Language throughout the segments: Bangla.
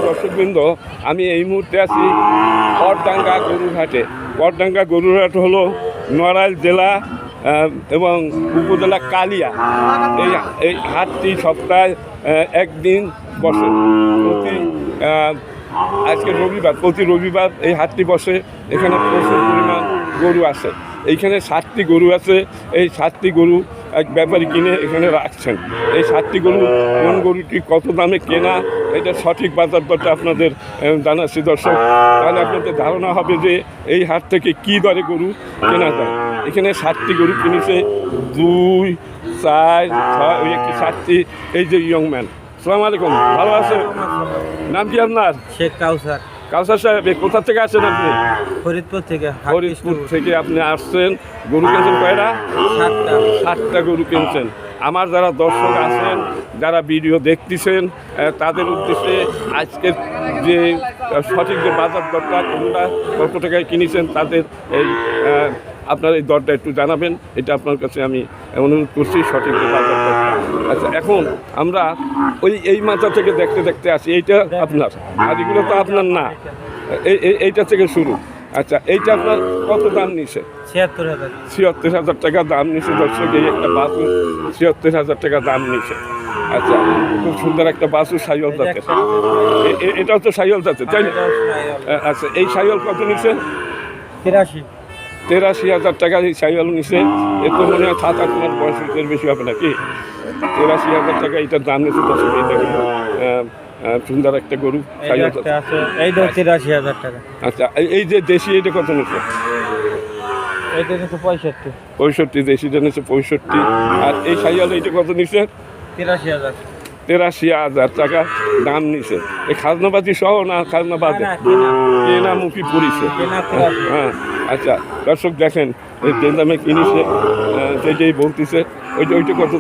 দর্শকবৃন্দ, আমি এই মুহূর্তে আছি করডাঙ্গা গরুরহাটে। করডাঙ্গা গরুরহাট হলো নড়াইল জেলা এবং উপজেলা কালিয়া। এই হাটটি সপ্তাহে একদিন বসে। আজকে রবিবার, প্রতি রবিবার এই হাটটি বসে। এখানে প্রচুর পরিমাণ গরু আছে। এইখানে 7টি গরু আছে। এই 7টি গরু এক ব্যাপারী কিনে এখানে রাখছেন। এই 7টি গরু কোন গরুটি কত দামে কেনা, এটা সঠিক বাজার দরটা আপনাদের জানাচ্ছি দর্শক। তাহলে আপনাদের ধারণা হবে যে এই হাট থেকে কী দরে গরু কেনা যায়। এখানে 7টি গরু কিনেছে, 2, 4, 6, ওই একটি 7টি। এই যে ইয়ং ম্যান, আসসালামু আলাইকুম, ভালো আছে? নাম কি আপনার? শেখ কাউসার। কাউসার সাহেব, কোথা থেকে আসছেন আপনি? ফরিদপুর থেকে। ফরিদপুর থেকে আপনি আসছেন। গরু কিনছেন কয়টা? 7টা গরু কিনছেন। আমার যারা দর্শক আছেন, যারা ভিডিও দেখতেছেন, তাদের উদ্দেশ্যে আজকের যে সঠিক যে বাজার দরটা, কোনটা কত টাকায় কিনেছেন, তাদের এই আপনার এই দরটা একটু জানাবেন। এটা আপনার কাছে আমি অনুরোধ করছি, সঠিক যে বাজার দরটা। আচ্ছা, এখন আমরা এই মাথা থেকে দেখতে দেখতে আসি। এইটা আপনার, আর এগুলো তো আপনার না। এইটা থেকে শুরু। আচ্ছা, এইটা আপনার কত দাম নিছে? ৭৬,০০০ টাকা দাম নিছে দর্শক। এই একটা বাছুর ৭৬,০০০ টাকা দাম নিছে। আচ্ছা, খুব সুন্দর একটা বাছুর, সাইওয়াল জাতের। এটাও তো সাইওয়াল জাতের, তাই না? আচ্ছা, এই সাইওয়াল কত নিছে? ৮৩,০০০ টাকা এই সাইওয়াল নিছে। এ তো মনে হয় ৭-৮ মাস বয়সের বেশি হবে নাকি? ৮৩,০০০ টাকা এটার দাম নিচ্ছে দর্শক। এইটা কিন্তু সুন্দর একটা গরু, সাইওয়াল। এইটা ৮৩,০০০ টাকা। আচ্ছা, এই যে দেশি, এটা কত নিচ্ছে? এইটা নিচ্ছে ৬৫ দেশিটা নিচ্ছে ৬৫। আর এই সাইওয়াল এইটা কত নিচ্ছে? ৮৩,০০০ টাকা দাম নিছে। এই খাজনাবাজি সহ না খাজনা বাদে? কেনামুখী পড়িছে। হ্যাঁ, আচ্ছা দর্শক দেখেন, যে দামে কিনেছে সেটাই বলতেছে। ওইটা কত?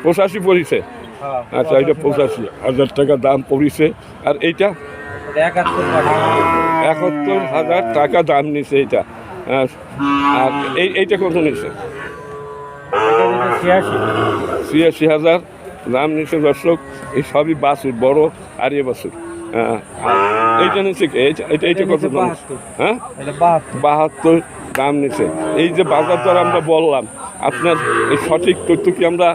৮৫ পড়িছে। আচ্ছা, এইটা ৮৫,০০০ টাকা দাম পড়িছে। আর এইটা ৭১,০০০ টাকা দাম নিছে এইটা। আর এইটা কত নিছে? ৮৬,০০০ দাম নিচ্ছে দর্শক। এই সবই বাছুর, বড় আর এ বাছুর। এইটা নিচ্ছে এইটা কত দাম? হ্যাঁ, ৭২ দাম নিচ্ছে। এই যে বাজার দর আমরা বললাম, আপনার এই সঠিক তথ্য কি আমরা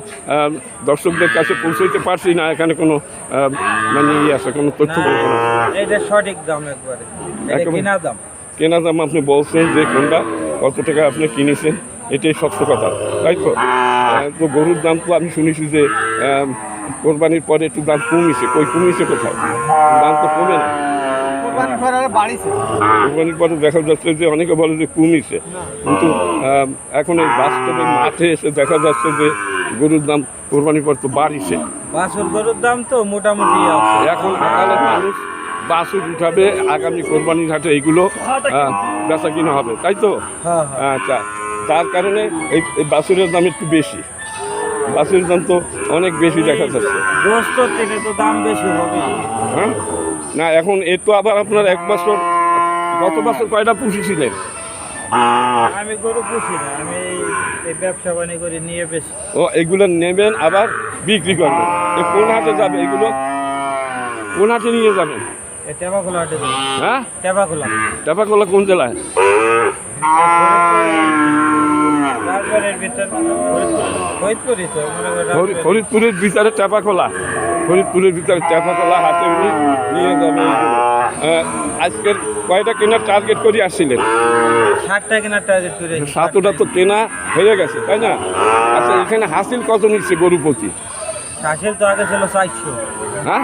দর্শকদের কাছে পৌঁছাইতে পারছি না? এখানে কোনো মানে আছে কোনো তথ্য? এটা সঠিক দাম, একবারে কেনা দাম আপনি বলছেন যে কোনটা কত টাকা আপনি কিনেছেন, এটাই সত্য কথা, তাই তো? তো গরুর দাম তো আমি শুনেছি যে কোরবানির পরে একটু দাম কমিয়েছে। কমিয়েছে কোথায়? দাম তো কমে না। কোরবানির পরে দেখা যাচ্ছে যে অনেকে বলে যে কমিয়েছে, কিন্তু এখন এই বাস্তবে মাঠে এসে দেখা যাচ্ছে যে গরুর দাম কোরবানির পর তো বাড়িছে। গরুর দাম তো মোটামুটি এখন সকালে মানুষ বাছুর উঠাবে, আগামী কোরবানির হাটে এইগুলো বেচা কিনা হবে, তাই তো? আচ্ছা, তার কারণে এই বাছুরের দাম একটু বেশি। বাছুরের দাম তো অনেক বেশি দেখা যাচ্ছে। দাম বেশি হবে। হ্যাঁ, না এখন এ তো আবার আপনার 1 বছর, গত বছর কয়টা পুষেছিলেন? আমি গরু পুষি না, আমি এই ব্যবসা বাণিজ্য করে নিয়ে বেশি। ও, এগুলো নেবেন আবার বিক্রি করবেন। কোন হাটে যাবে এগুলো? কোন হাটে নিয়ে যাবেন? টেপাখোলা হাটে। হ্যাঁ, টেপাখোলা কোন জেলায়? ফরিদপুরের ভিতরে টেপাখোলা। ফরিদপুরের ভিতরে টেপাখোলা হাটে উনি নিয়ে যাবে এইগুলো। আজকের কয়টা কেনার টার্গেট করে আসছিলেন? 7টা কেনার টার্গেট করে। 7টা তো কেনা হয়ে গেছে, তাই না? আচ্ছা, এখানে হাসিল কত নিচ্ছে গরু প্রতি? হাসিল তো আগে ছিল 400। হ্যাঁ,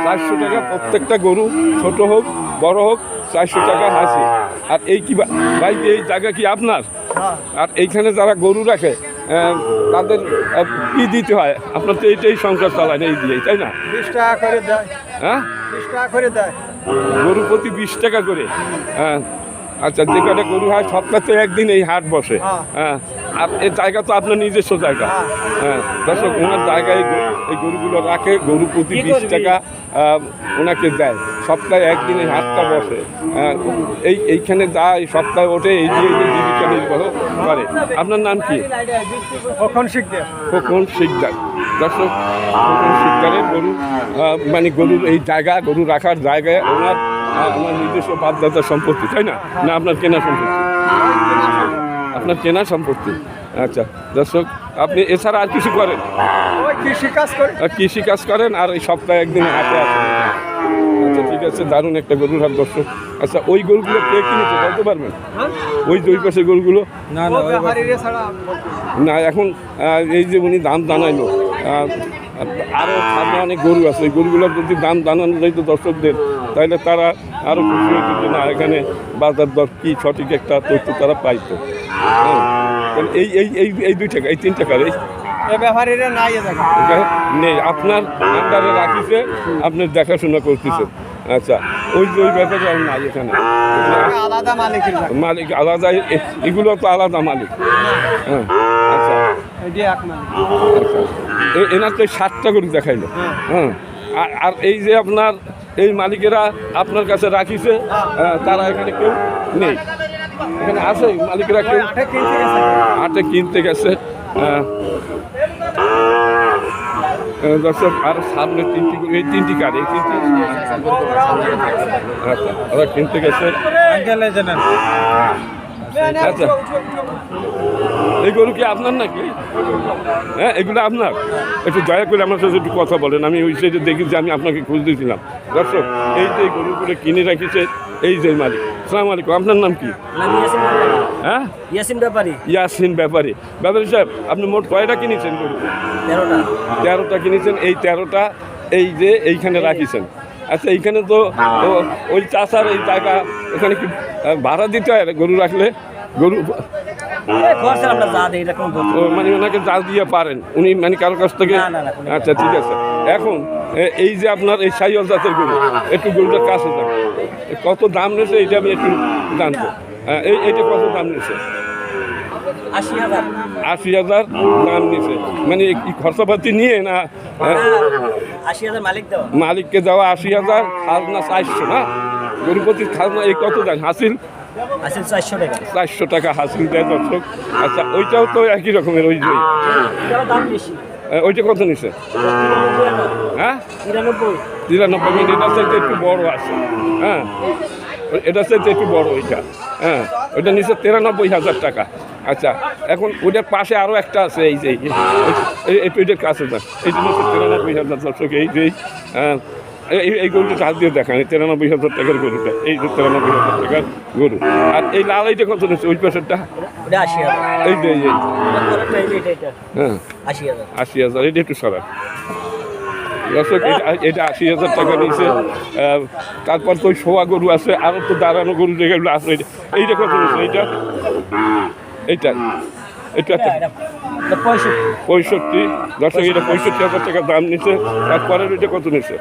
400 টাকা প্রত্যেকটা গরু, ছোট হোক বড় হোক, 400 টাকা হাসিল। আর এই কি ভাই, এই জায়গা কি আপনার? আর এইখানে যারা গরু রাখে তাদের কি দিতে হয়? আপনার তো এইটাই সংসার চালায় এই দিয়েই, তাই না? 20 টাকা করে দেয়। হ্যাঁ, 20 টাকা করে দেয় গরু প্রতি 20 টাকা করে। হ্যাঁ, আচ্ছা, যে কটা গরু হয় সপ্তাহে একদিন এই হাট বসে। হ্যাঁ, আর এই জায়গা তো আপনার নিজস্ব জায়গা। হ্যাঁ, দর্শক, ওনার জায়গায় এই গরুগুলো রাখে, গরু প্রতি 20 টাকা ওনাকে দেয়। সপ্তাহে একদিন এই হাটটা বসে। এইখানে যা এই সপ্তাহে ওঠে, এই দিয়ে জীবিকা নির্বাহ করে। আপনার নাম কি? খোকন শিকদার। দর্শক শীতকালের গরু মানে গরুর এই জায়গা গরু রাখার জায়গায় ওনার আমার নিজস্ব বাপদাদার সম্পত্তি, তাই না? না আপনার কেনা সম্পত্তি? আপনার কেনা সম্পত্তি। আচ্ছা দর্শক, আপনি এছাড়া আর কিছু করেন? কৃষি কাজ করেন আর এই সপ্তাহে একদিন হাটে আসেন। আচ্ছা ঠিক আছে, দারুণ একটা গরুর হাট দর্শক। আচ্ছা ওই গরুগুলো কে কিনেছে বলতে পারবেন? ওই দুই পাশে গরুগুলো না এখন এই যে উনি দাম জানাইলো, আরও সামনে অনেক গরু আছে, ওই গরুগুলোর যদি দাম জানানো যেত দর্শকদের, তাহলে তারা আরও খুশি হইতো যে না এখানে বাজার দর কী সঠিক একটা তথ্য তারা পাইতো। হ্যাঁ, এই এই এই এই 2 টাকা, এই 3 টাকার এই নেই, আপনার আন্ডারে রাখিছে, আপনার দেখাশোনা করতেছে। আচ্ছা ওই যে ওই ব্যাপারে আর নাই এখানে, মালিক আলাদা, এগুলো তো আলাদা মালিক। হ্যাঁ আচ্ছা এনার তো 7টা গরু দেখাইলো। হ্যাঁ আর এই যে আপনার এই মালিকেরা আপনার কাছে রাখিছে, তারা এখানে কেউ নেই, এখানে আছে মালিকেরা কেউ হাটে কিনতে গেছে। দর্শক আর সামনে 3টি, এই 3টি কার, এই 3টি আচ্ছা ওরা কিনতে গেছে। আচ্ছা এই গরু কি আপনার নাকি? হ্যাঁ এগুলো আপনার? একটু দয়া করে আমার সাথে একটু কথা বলেন, আমি ওই সাইডে দেখি যে আমি আপনাকে খোঁজ দিয়েছিলাম। দর্শক এই যে গরুগুলো কিনে রাখিছে এই যে মালিক। আসসালামু আলাইকুম, আপনার নাম কি? হ্যাঁ ইয়াসিন ব্যাপারী। ব্যাপারী সাহেব আপনি মোট কয়টা কিনেছেন গরু? 13টা কিনেছেন। এই 13টা এই যে এইখানে রাখিছেন। আচ্ছা এইখানে তো ওই চাষার এই জায়গা, এখানে কি ভাড়া দিতে হয় গরু রাখলে? গরু মানে ওনাকে যা দিয়ে পারেন উনি, মানে কারোর কাছ থেকে? আচ্ছা ঠিক আছে। এখন এই যে আপনার এই সাইওয়াল জাতের গরু, একটু গরুটার কাছে যান, কত দাম নিয়েছে এটা আমি একটু জানবো। এইটা কত দাম নিয়েছে? 80,000 দাম নিয়েছে, মানে কি খরচাপাতি নিয়ে না? 80,000 মালিককে দেওয়া 80,000, খাজনা 400 না? গরুপতির খাজনা এই কত দেন? হাসিল 400 টাকা হাসিল দেয় দর্শক। আচ্ছা ওইটাও তো একই রকমের, ওই যে ওইটা কত নিছে? হ্যাঁ 93, মানে এটার চাইতে একটু বড় আছে। হ্যাঁ এটার চাইতে একটু বড় ওইটা। হ্যাঁ ওইটা নিচে 93,000 টাকা। আচ্ছা এখন ওইটার পাশে আরও একটা আছে, এই যে এইটার কাছে যান, এইটা নিচে 93,000 দর্শক। এই যে এই গরুটা হাত দিয়ে দেখান, 93,000 টাকার গরুটা, এই যে 93,000 টাকার গরু। আর এই লাল এইটা কত নিচ্ছে? ওই পাশেরটা এই যে হ্যাঁ 80,000, এটা একটু সরান দর্শক। এটা 80,000 টাকা নিয়েছে। তারপর তো ওই শোয়া গরু আছে, আরও তো দাঁড়ানো গরু যেগুলো আছে, এইটা কত নিচ্ছে? এইটা এটা 65 দর্শক, এটা 65,000 টাকা দাম নিচ্ছে। তারপরে এটা কত নিচ্ছে?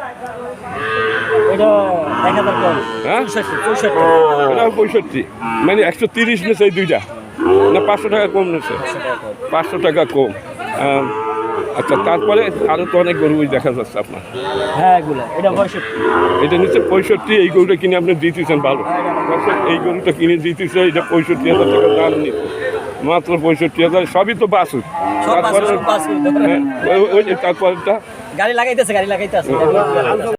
হ্যাঁ এটাও 65, মানে 130 নিচ্ছে এই দুইটা, না 500 টাকা কম নিচ্ছে? 500 টাকা কম। আচ্ছা তারপরে আরও তো অনেক গরু দেখা যাচ্ছে আপনার। হ্যাঁ এটা নিচ্ছে 65, এই গরুটা কিনে আপনি দিতেছেন ভালো। এই গরুটা কিনে দিতেছে, এটা 65,000 টাকা দাম নিচ্ছে, মাত্র 65,000। সবই তো বাছুর। তারপরে ওই যে তারপরটা গাড়ি লাগাইতেছে